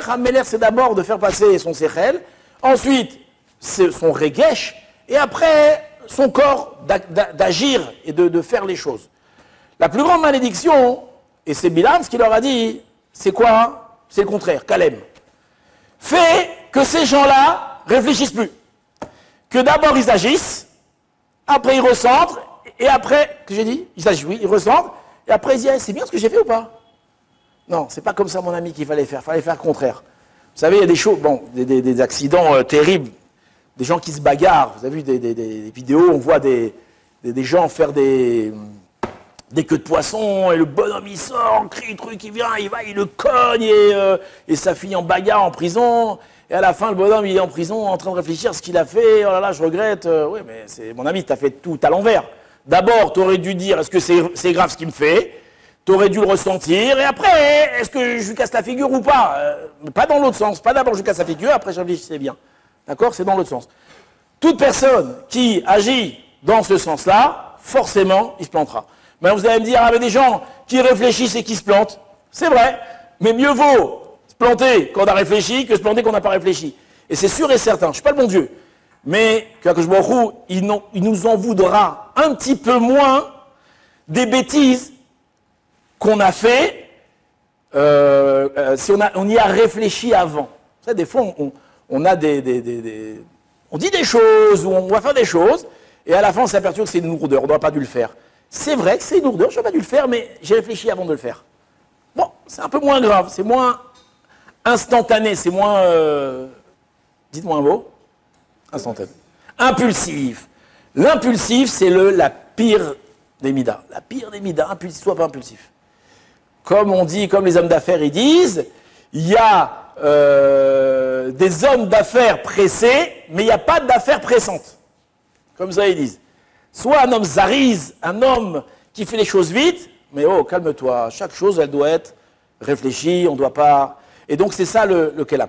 un Meler, c'est d'abord de faire passer son Sechel, ensuite son Regesh, et après son corps d'agir et de faire les choses. La plus grande malédiction, et c'est Bilham ce qu'il leur a dit, c'est quoi? C'est le contraire, Kalem. Fait que ces gens-là réfléchissent plus. Que d'abord ils agissent, après ils ressentent, et après, que j'ai dit? Ils agissent, oui, ils ressentent, et après ils disent, c'est bien ce que j'ai fait ou pas? Non, c'est pas comme ça mon ami qu'il fallait faire le contraire. Vous savez, il y a des choses, bon, des accidents terribles, des gens qui se bagarrent, vous avez vu des vidéos, on voit des des gens faire des queues de poisson, et le bonhomme il sort, crie, truc, il vient, il va, il le cogne, et ça finit en bagarre, en prison. Et à la fin, le bonhomme, il est en prison, en train de réfléchir à ce qu'il a fait. Oh là là, je regrette. Oui, mais c'est mon ami, tu as fait tout à l'envers. D'abord, tu aurais dû dire, est-ce que c'est grave ce qu'il me fait? Tu aurais dû le ressentir. Et après, est-ce que je lui casse la figure ou pas? Pas dans l'autre sens. Pas d'abord je lui casse la figure, après je réfléchissais bien. D'accord? C'est dans l'autre sens. Toute personne qui agit dans ce sens-là, forcément, il se plantera. Maintenant, vous allez me dire, ah, mais des gens qui réfléchissent et qui se plantent. C'est vrai, mais mieux vaut se planter quand on a réfléchi que se planter quand on n'a pas réfléchi. Et c'est sûr et certain, je ne suis pas le bon Dieu, mais il nous en voudra un petit peu moins des bêtises qu'on a fait si on y a réfléchi avant. Vous savez, des fois, on a on dit des choses, ou on va faire des choses, et à la fin, on s'aperçoit que c'est une lourdeur, on n'aurait pas dû le faire. C'est vrai que c'est une lourdeur, je n'aurais pas dû le faire, mais j'ai réfléchi avant de le faire. Bon, c'est un peu moins grave, c'est moins instantané, c'est moins... dites-moi un mot. Instantané. Impulsif. L'impulsif, c'est la pire des midas. La pire des midas, impulsif, sois pas impulsif. Comme on dit, comme les hommes d'affaires, ils disent, il y a des hommes d'affaires pressés, mais il n'y a pas d'affaires pressantes. Comme ça, ils disent. Soit un homme zariz, un homme qui fait les choses vite, mais oh, calme-toi, chaque chose, elle doit être réfléchie, on ne doit pas... Et donc, c'est ça le kelam.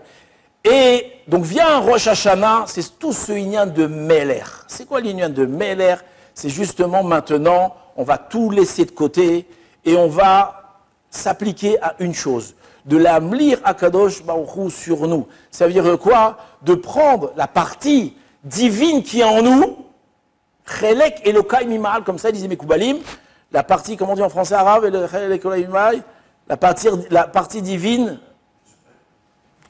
Et donc, vient un Rosh Hashanah, c'est tout ce inyan de Meler. C'est quoi l'inyan de Meler? C'est justement maintenant, on va tout laisser de côté et on va s'appliquer à une chose. De la mlir Akadosh Baruch Hu sur nous. Ça veut dire quoi? De prendre la partie divine qui est en nous, Chelek Elokai Mimal, comme ça disait Mekoubalim, la partie, comment on dit en français arabe, Chelek Elokai Mimal, la partie divine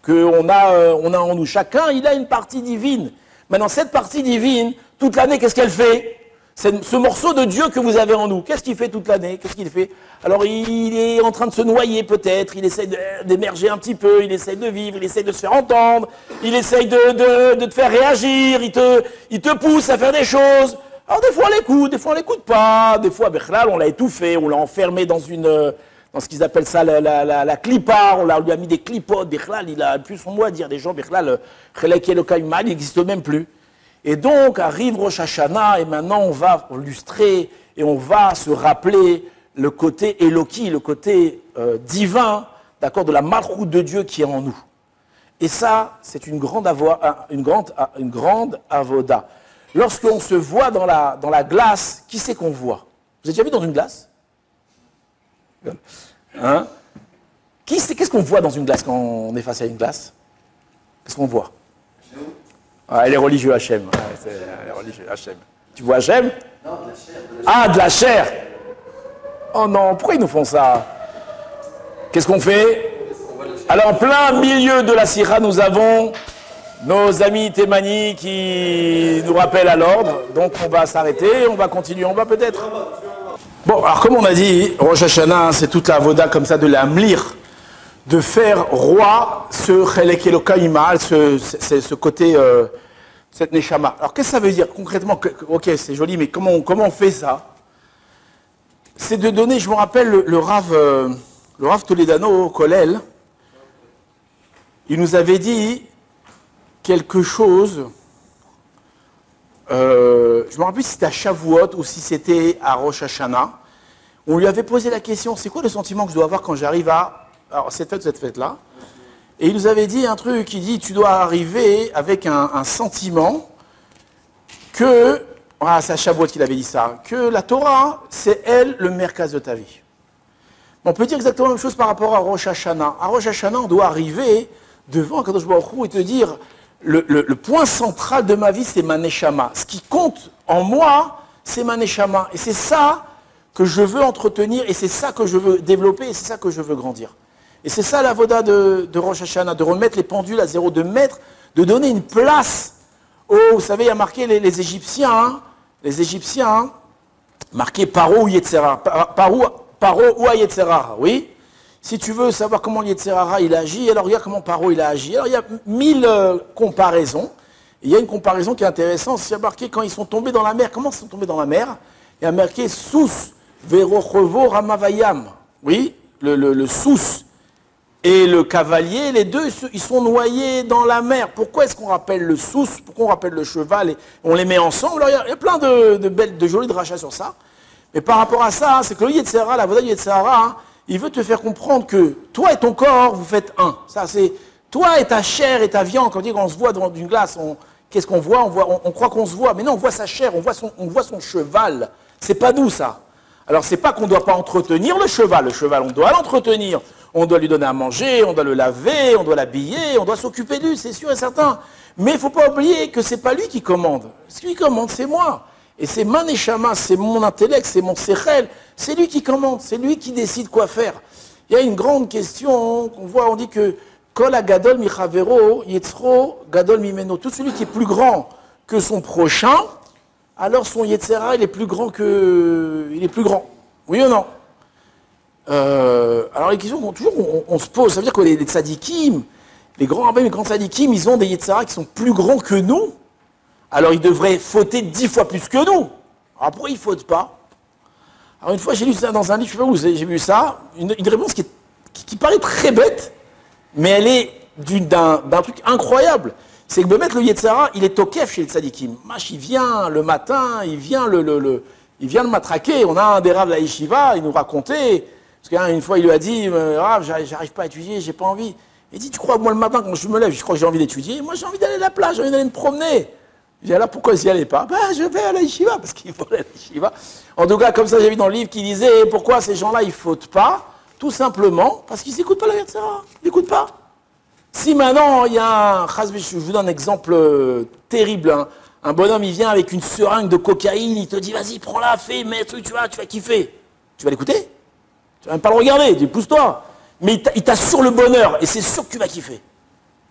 qu'on a en nous. Chacun, il a une partie divine. Maintenant, cette partie divine, toute l'année, qu'est-ce qu'elle fait? C'est ce morceau de Dieu que vous avez en nous. Qu'est-ce qu'il fait toute l'année? Qu'est-ce qu'il fait? Alors, il est en train de se noyer peut-être, il essaye d'émerger un petit peu, il essaye de vivre, il essaye de se faire entendre, il essaye de te faire réagir, il te pousse à faire des choses. Alors, des fois, on l'écoute pas, des fois, Bechlal, on l'a étouffé, on l'a enfermé dans ce qu'ils appellent ça la clipa, on lui a mis des clipotes, Bechlal, il a plus son mot à dire, des gens, Bechlal, Chelek Elokai Mal, il n'existe même plus. Et donc, arrive Rosh Hashanah, et maintenant, on va lustrer, et on va se rappeler le côté Eloki, le côté divin, d'accord, de la malchoute de Dieu qui est en nous. Et ça, c'est une grande avoda. Lorsqu'on se voit dans la glace, qui c'est qu'on voit? Vous avez déjà vu dans une glace? Hein? Qu'est-ce qu'on voit dans une glace quand on est face à une glace? Qu'est-ce qu'on voit? Ah, elle est religieuse, Hachem. Ah, elle est religieuse, Hachem. Tu vois Hachem? Non, de la chair. Ah, de la chair! Oh non, pourquoi ils nous font ça? Qu'est-ce qu'on fait? Alors, en plein milieu de la Sira, nous avons nos amis Thémani qui nous rappellent à l'ordre. Donc, on va s'arrêter, on va continuer, on va peut-être... Bon, alors comme on a dit, Rosh Hashanah, c'est toute la voda comme ça de la mlir, de faire roi ce Chelek Elokai Imal, ce côté, cette Neshama. Alors qu'est-ce que ça veut dire concrètement? Ok, c'est joli, mais comment on fait ça? C'est de donner, je me rappelle, le Rav Toledano au Kollel, il nous avait dit quelque chose, je me rappelle si c'était à Shavuot ou si c'était à Rosh Hashanah. On lui avait posé la question, c'est quoi le sentiment que je dois avoir quand j'arrive à cette fête-là? Et il nous avait dit un truc, il dit, tu dois arriver avec un sentiment que, c'est à Shavuot qu'il avait dit ça, que la Torah, c'est elle le merkaz de ta vie. On peut dire exactement la même chose par rapport à Rosh Hashanah. À Rosh Hashanah, on doit arriver devant Akadosh Baruch Hu et te dire, le point central de ma vie, c'est ma neshama. Ce qui compte en moi, c'est ma neshama. Et c'est ça que je veux entretenir, et c'est ça que je veux développer, et c'est ça que je veux grandir. Et c'est ça la voda de Rosh Hashanah, de remettre les pendules à zéro, de donner une place. Vous savez, il y a marqué les Égyptiens, marqué Paro ou Yetzera. Paro ou Yetzera, oui. Si tu veux savoir comment Yetzerara il agit, alors regarde comment Paro il a agi. Alors il y a 1000 comparaisons. Et il y a une comparaison qui est intéressante, c'est marqué quand ils sont tombés dans la mer. Comment ils sont tombés dans la mer? il y a marqué sous verochovo ramavayam. Oui, le sous et le cavalier, les deux, ils sont noyés dans la mer. Pourquoi est-ce qu'on rappelle le sous? Pourquoi on rappelle le cheval et on les met ensemble? Alors, il y a plein de jolis drachas sur ça. Mais par rapport à ça, c'est que le Yetzirah, la Voda du Yetzirah, il veut te faire comprendre que toi et ton corps, vous faites un. Ça, c'est toi et ta chair et ta viande. Quand on se voit devant une glace, qu'est-ce qu'on voit? On croit qu'on se voit, mais non, on voit sa chair, on voit son cheval. C'est pas nous, ça. Alors, c'est pas qu'on ne doit pas entretenir le cheval. Le cheval, on doit l'entretenir. On doit lui donner à manger, on doit le laver, on doit l'habiller, on doit s'occuper de lui, c'est sûr et certain. Mais il ne faut pas oublier que ce n'est pas lui qui commande. Ce qui commande, c'est moi. Et c'est ma neshama, c'est mon intellect, c'est mon sechel. C'est lui qui commande, c'est lui qui décide quoi faire. Il y a une grande question qu'on voit, on dit que Kol agadol michavero, yetzro gadol mimeno. Tout celui qui est plus grand que son prochain, alors son yetzera, il est plus grand que... Il est plus grand. Oui ou non? Alors les questions on se pose, ça veut dire que les tzadikim, les grands rabbins, les grands tzadikim, ils ont des yetzera qui sont plus grands que nous, alors ils devraient fauter 10 fois plus que nous. Alors pourquoi ils ne fautent pas? Alors une fois j'ai lu ça dans un livre, je ne sais pas où j'ai vu ça, une réponse qui paraît très bête, mais elle est d'un truc incroyable. C'est que Bemet, le yetzera, il est tokef chez les tzadikim. Mach, il vient le matin, il vient il vient le matraquer. On a un des rabbins de la yeshiva, il nous racontait. Parce qu'une fois, il lui a dit, Rav, j'arrive pas à étudier, j'ai pas envie. Il dit, tu crois, moi, le matin, quand je me lève, je crois que j'ai envie d'étudier. Moi, j'ai envie d'aller à la plage, j'ai envie d'aller me promener. Il dit, là, pourquoi s'y allez pas? Je vais à la yeshiva, parce qu'il faut aller à la yeshiva. En tout cas, comme ça, j'ai vu dans le livre qui disait, pourquoi ces gens-là, ils fautent pas? Tout simplement, parce qu'ils n'écoutent pas la Yetzirah. Ils n'écoutent pas. Si maintenant, il y a un, je vous donne un exemple terrible, hein. Un bonhomme, il vient avec une seringue de cocaïne, il te dit, vas-y, prends-la, fais, mets, tu vas kiffer. Tu vas l'écouter? Tu vas même pas le regarder, tu dis pousse-toi. Mais il t'assure le bonheur, et c'est sûr que tu vas kiffer.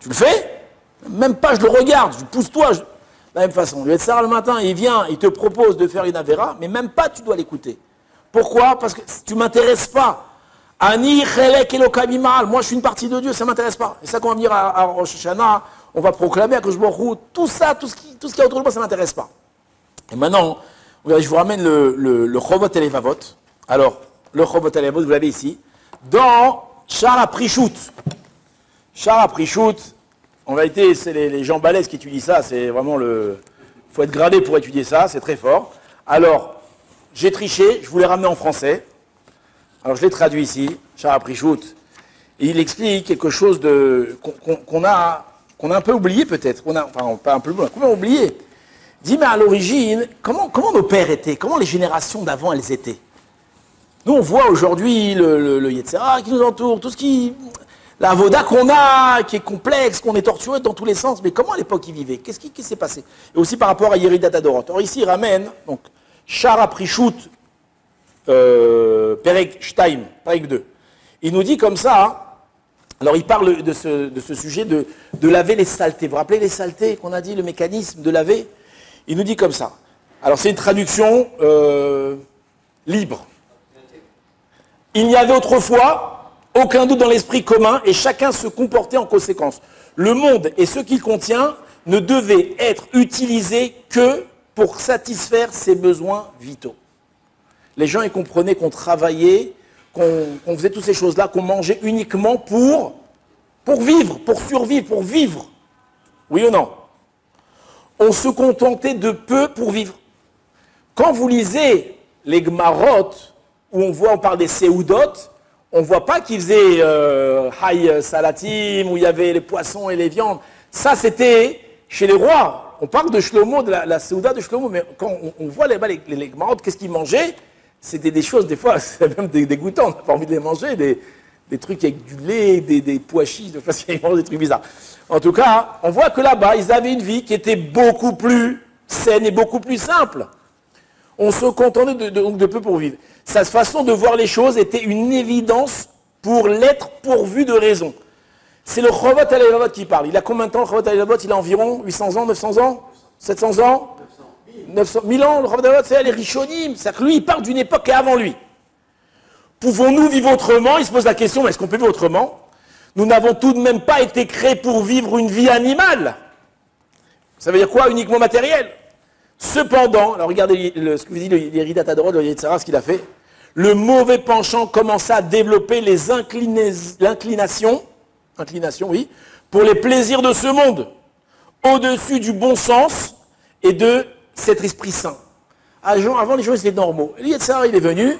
Tu le fais? Même pas, je le regarde, je pousse-toi. De la même façon, le Yetzirah le matin, il vient, il te propose de faire une avéra, mais même pas tu dois l'écouter. Pourquoi? Parce que tu m'intéresses pas. Ani chelek elokam imal. Moi, je suis une partie de Dieu, ça m'intéresse pas. Et ça, quand on va venir à Rosh Hashanah, on va proclamer à Kosh Baruch Hu, tout ça, tout ce qui est autour de moi, ça m'intéresse pas. Et maintenant, je vous ramène le Chovot Elevavot. Alors, le Chovot Elevavot, vous l'avez ici, dans Shar HaPrishut. Shar HaPrishut, en vérité, c'est les gens balèzes qui étudient ça, c'est vraiment il faut être gradé pour étudier ça, c'est très fort. Alors, j'ai triché, je vous l'ai ramené en français. Alors, je l'ai traduit ici, Shar HaPrishut. Et il explique quelque chose qu'on a un peu oublié peut-être. Enfin, pas un peu, qu'on a oublié. Il dit, mais à l'origine, comment nos pères étaient? Comment les générations d'avant, elles étaient? Nous, on voit aujourd'hui le Yetzirah qui nous entoure, tout ce la voda qu'on a, qui est complexe, qu'on est torturé dans tous les sens. Mais comment à l'époque ils vivaient? Qu'est-ce qui s'est passé? Et aussi par rapport à Yeridat Adorot. Alors ici, il ramène, donc, Shar HaPrishut, Perek Shtaim, Perek 2. Il nous dit comme ça, hein, alors il parle de ce sujet de laver les saletés. Vous vous rappelez les saletés qu'on a dit, le mécanisme de laver? Il nous dit comme ça. Alors c'est une traduction libre. Il n'y avait autrefois aucun doute dans l'esprit commun et chacun se comportait en conséquence. Le monde et ce qu'il contient ne devaient être utilisés que pour satisfaire ses besoins vitaux. Les gens, ils comprenaient qu'on travaillait, qu'on faisait toutes ces choses-là, qu'on mangeait uniquement pour vivre, pour survivre, pour vivre. Oui ou non? On se contentait de peu pour vivre. Quand vous lisez les Gmarot, où on parle des Seudot, on ne voit pas qu'ils faisaient Hay Salatim, où il y avait les poissons et les viandes. Ça, c'était chez les rois. On parle de Shlomo, de la Seuda de Shlomo, mais quand on voit les Gmarot, qu'est-ce qu'ils mangeaient? C'était des choses, des fois, c'est même dégoûtant, on n'a pas envie de les manger, des trucs avec du lait, des pois chiches, des fois, ils mangent des trucs bizarres. En tout cas, on voit que là-bas, ils avaient une vie qui était beaucoup plus saine et beaucoup plus simple. On se contentait donc de peu pour vivre. Sa façon de voir les choses était une évidence pour l'être pourvu de raison. C'est le Chovot Elevavot qui parle. Il a combien de temps le Chovot Elevavot? Il a environ 800 ans, 900 ans 700 ans 1000 ans, le Chovot Elevavot, c'est les Rishonim. C'est-à-dire que lui, il parle d'une époque qui est avant lui. Pouvons-nous vivre autrement? Il se pose la question, est-ce qu'on peut vivre autrement? Nous n'avons tout de même pas été créés pour vivre une vie animale. Ça veut dire quoi? Uniquement matérielle. Cependant, alors regardez ce que vous dit l'Iridatador, le Yetzara, ce qu'il a fait. Le mauvais penchant commença à développer les inclinations, oui, pour les plaisirs de ce monde, au-dessus du bon sens et de cet esprit saint. Avant, les gens étaient normaux. Le Yetzara, il est venu,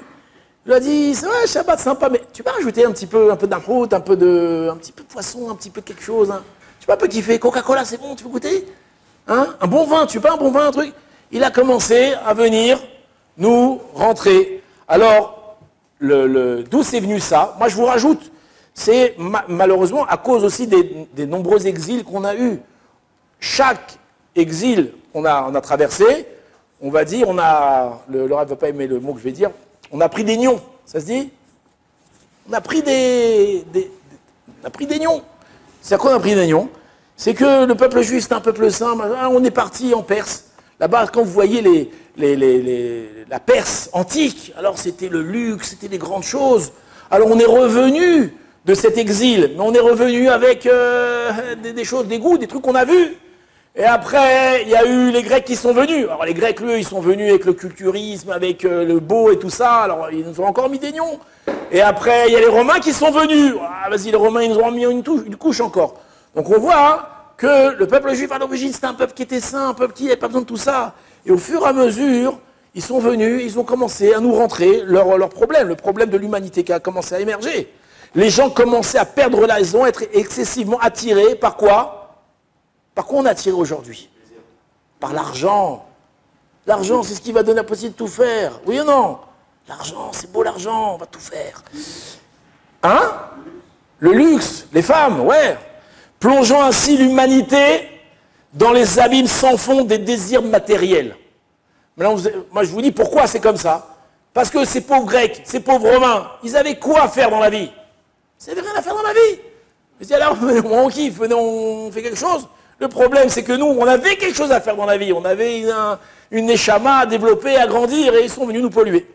il lui a dit, c'est vrai, Shabbat, sympa, mais tu peux rajouter un peu d'arroute, un petit peu de poisson, un petit peu quelque chose. Hein. Tu peux un peu kiffer, Coca-Cola, c'est bon, tu veux goûter hein? Un bon vin, tu veux pas un bon vin, un truc? Il a commencé à venir nous rentrer. Alors, d'où c'est venu ça? Moi, je vous rajoute, c'est malheureusement à cause aussi des nombreux exils qu'on a eus. Chaque exil qu'on a traversé, on va dire, le Rav ne va pas aimer le mot que je vais dire, on a pris des nions, ça se dit? On a pris des nions. C'est à quoi on a pris des nions? C'est que le peuple juif, c'est un peuple saint, on est parti en Perse. Là-bas, quand vous voyez la Perse antique, alors c'était le luxe, c'était les grandes choses. Alors on est revenu de cet exil, mais on est revenu avec des choses, des goûts, des trucs qu'on a vus. Et après, il y a eu les Grecs qui sont venus. Alors les Grecs, eux, ils sont venus avec le culturisme, avec le beau et tout ça. Alors ils nous ont encore mis des nions. Et après, il y a les Romains qui sont venus. Ah, vas-y, les Romains, ils nous ont mis une couche encore. Donc on voit hein, que le peuple juif, à l'origine, c'était un peuple qui était saint, un peuple qui n'avait pas besoin de tout ça. Et au fur et à mesure, ils sont venus, ils ont commencé à nous rentrer leur problème, le problème de l'humanité qui a commencé à émerger. Les gens commençaient à perdre la raison, à être excessivement attirés par quoi? Par quoi on est attiré aujourd'hui? Par l'argent. L'argent, c'est ce qui va donner la possibilité de tout faire. Oui ou non? L'argent, c'est beau l'argent, on va tout faire. Hein? Le luxe, les femmes, ouais. Plongeant ainsi l'humanité dans les abîmes sans fond des désirs matériels. Maintenant, moi, je vous dis pourquoi c'est comme ça. Parce que ces pauvres Grecs, ces pauvres Romains, ils avaient quoi à faire dans la vie? Ils n'avaient rien à faire dans la vie. Ils disaient alors, on kiffe, on fait quelque chose. Le problème, c'est que nous, on avait quelque chose à faire dans la vie. On avait une neshama à développer, à grandir, et ils sont venus nous polluer.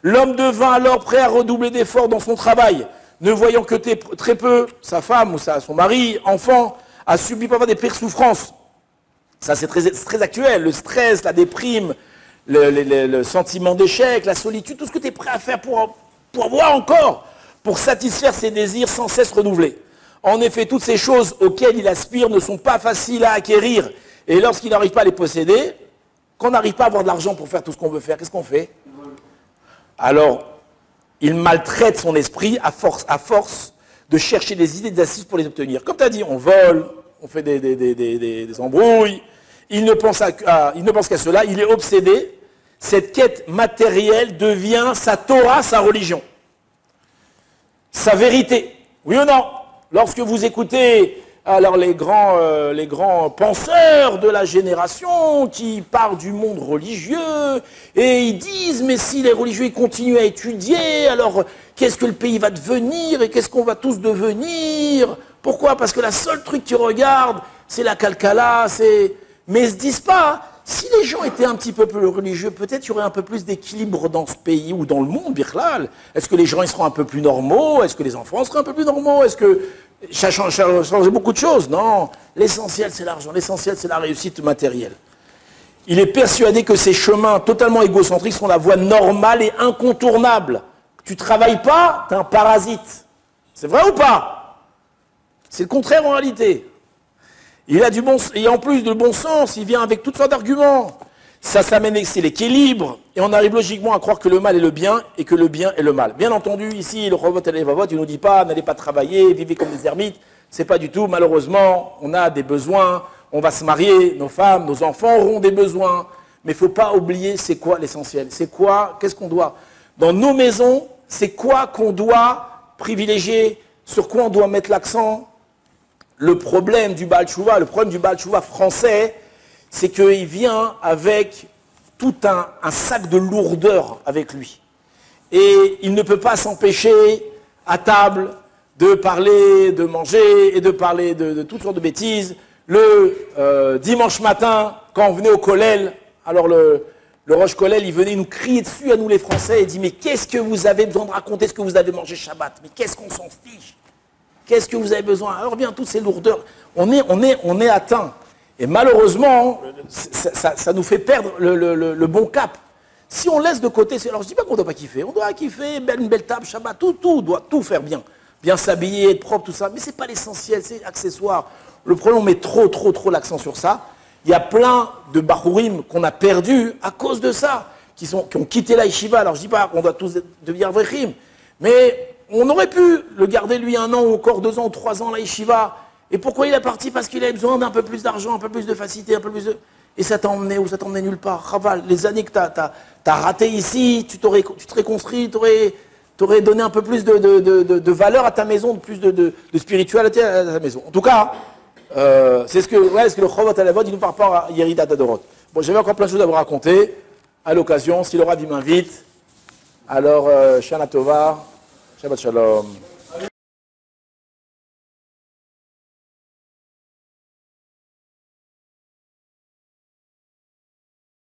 L'homme devint alors prêt à redoubler d'efforts dans son travail, ne voyant que très peu sa femme ou son mari, enfant, a subi parfois des pires souffrances. Ça, c'est très actuel. Le stress, la déprime, le sentiment d'échec, la solitude, tout ce que tu es prêt à faire pour avoir encore, pour satisfaire ses désirs sans cesse renouvelés. En effet, toutes ces choses auxquelles il aspire ne sont pas faciles à acquérir. Et lorsqu'il n'arrive pas à les posséder, quand on n'arrive pas à avoir de l'argent pour faire tout ce qu'on veut faire, qu'est-ce qu'on fait? Alors, il maltraite son esprit à force de chercher des idées, des assises pour les obtenir. Comme tu as dit, on vole, on fait des embrouilles. Il ne pense qu'à cela, il est obsédé. Cette quête matérielle devient sa Torah, sa religion. Sa vérité. Oui ou non? Lorsque vous écoutez alors les grands penseurs de la génération qui parlent du monde religieux et ils disent mais si les religieux ils continuent à étudier, alors qu'est-ce que le pays va devenir et qu'est-ce qu'on va tous devenir? Pourquoi? Parce que la seule truc qu'ils regardent, c'est la calcala, mais ils se disent pas, si les gens étaient un petit peu plus religieux, peut-être il y aurait un peu plus d'équilibre dans ce pays ou dans le monde, Birlal. Est-ce que les gens ils seront un peu plus normaux? Est-ce que les enfants seront un peu plus normaux? Est-ce que ça change beaucoup de choses? Non, l'essentiel c'est l'argent, l'essentiel c'est la réussite matérielle. Il est persuadé que ces chemins totalement égocentriques sont la voie normale et incontournable. Tu ne travailles pas, tu es un parasite. C'est vrai ou pas? C'est le contraire en réalité. Il a du bon, et en plus de bon sens, il vient avec toutes sortes d'arguments. Ça s'amène, c'est l'équilibre, et on arrive logiquement à croire que le mal est le bien, et que le bien est le mal. Bien entendu, ici, le Rovot et le Vavot, il ne nous dit pas, n'allez pas travailler, vivez comme des ermites. C'est pas du tout, malheureusement, on a des besoins, on va se marier, nos femmes, nos enfants auront des besoins. Mais il ne faut pas oublier, c'est quoi l'essentiel? C'est quoi, qu'est-ce qu'on doit? Dans nos maisons, c'est quoi qu'on doit privilégier? Sur quoi on doit mettre l'accent? Le problème du Baal Tshuva, le problème du Baal Tshuva français, c'est qu'il vient avec tout un sac de lourdeur avec lui. Et il ne peut pas s'empêcher, à table, de parler, de manger et de parler de toutes sortes de bêtises. Le dimanche matin, quand on venait au Kollel, alors le Rosh Kollel, il venait nous crier dessus à nous les Français et dit « Mais qu'est-ce que vous avez besoin de raconter ce que vous avez mangé Shabbat? Mais qu'est-ce qu'on s'en fiche? Qu'est-ce que vous avez besoin? » Alors bien, toutes ces lourdeurs, on est atteint. Et malheureusement, ça nous fait perdre le bon cap. Si on laisse de côté, alors je ne dis pas qu'on ne doit pas kiffer, on doit kiffer, une belle table, Shabbat, tout, doit tout faire bien. Bien s'habiller, être propre, tout ça, mais ce n'est pas l'essentiel, c'est accessoire. Le problème, on met trop l'accent sur ça. Il y a plein de Bachurim qu'on a perdus à cause de ça, qui ont quitté la yeshiva. Alors je ne dis pas qu'on doit tous devenir vrechim, mais on aurait pu le garder lui 1 an ou encore 2 ans ou 3 ans la yeshiva. Et pourquoi il est parti? Parce qu'il avait besoin d'un peu plus d'argent, un peu plus de facilité, un peu plus de... Et ça t'a emmené où? Ça t'a emmené nulle part. Raval, les années que t'as raté ici, tu te serais construit, t'aurais donné un peu plus de valeur à ta maison, plus de spiritualité à ta maison. En tout cas, c'est ce que le Chovot HaLevavot, il nous parle pas à Yeridat Adorot. Bon, j'avais encore plein de choses à vous raconter. À l'occasion, si le Rav m'invite, alors, Shana Tova, Shabbat Shalom.